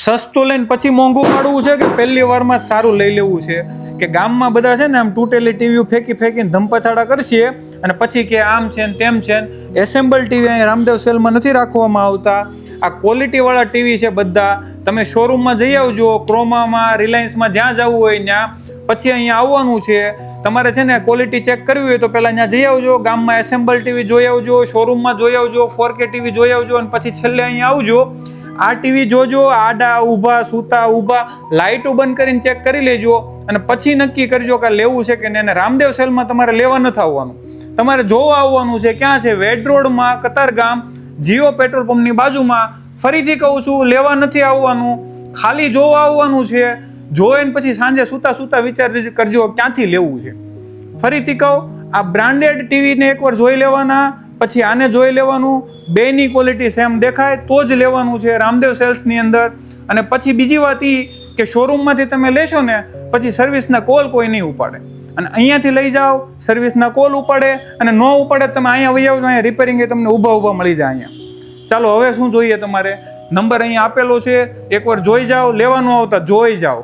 સસ્તું લઈને પછી મોંઘું પાડવું છે કે પહેલી વારમાં સારું લઈ લેવું છે? કે ગામમાં બધા છે ને આમ તૂટેલી ટીવીઓ ફેંકીને ધમપછાડા કરશે અને પછી કે આમ છે ને તેમ છે ને. એસેમ્બલ ટીવી અહીંયા રામદેવ સેલમાં નથી રાખવામાં આવતા. આ ક્વોલિટીવાળા ટીવી છે બધા. તમે શોરૂમમાં જઈ આવજો, ક્રોમામાં, રિલાયન્સમાં, જ્યાં જવું હોય ત્યાં. પછી અહીંયા આવવાનું છે. તમારે છે ને ક્વોલિટી ચેક કરવી હોય તો પહેલાં ત્યાં જઈ આવજો, ગામમાં એસેમ્બલ ટીવી જોઈ આવજો, શોરૂમમાં જોઈ આવજો, 4K ટીવી જોઈ આવજો અને પછી છેલ્લે અહીંયા આવજો. આ ટીવી જોજો, આડા ઊભા, સૂતા ઊભા, લાઇટો બંધ કરીને ચેક કરી લેજો અને પછી નક્કી કરજો કે લેવું છે કે નહીં. રામદેવ સેલમાં તમારે લેવા નથી આવવાનું, તમારે જોવા આવવાનું છે. ક્યાં છે? વેડ રોડમાં, કતારગામ, જીઓ પેટ્રોલ પંપની બાજુમાં. ફરીથી કહું છું, લેવા નથી આવવાનું, ખાલી જોવા આવવાનું છે. જોઈને પછી સાંજે સૂતા વિચાર કરજો ક્યાંથી લેવું છે. ફરીથી કહું, આ બ્રાન્ડેડ ટીવીને એકવાર જોઈ લેવાના, પછી આને જોઈ લેવાનું, બેની ક્વોલિટી સેમ દેખાય તો જ લેવાનું છે રામદેવ સેલ્સની અંદર. અને પછી બીજી વાત એ કે શોરૂમમાંથી તમે લેશો ને પછી સર્વિસના કોલ કોઈ નહીં ઉપાડે, અને અહીંયાથી લઈ જાઓ, સર્વિસના કોલ ઉપાડે, અને ન ઉપાડે તમે અહીંયા વહી આવજો, અહીંયા રિપેરિંગ એ તમને ઊભા મળી જાય અહીંયા. ચાલો હવે શું જોઈએ તમારે? નંબર અહીંયા આપેલો છે, એકવાર જોઈ જાઓ, લેવાનું આવતા જોઈ જાઓ.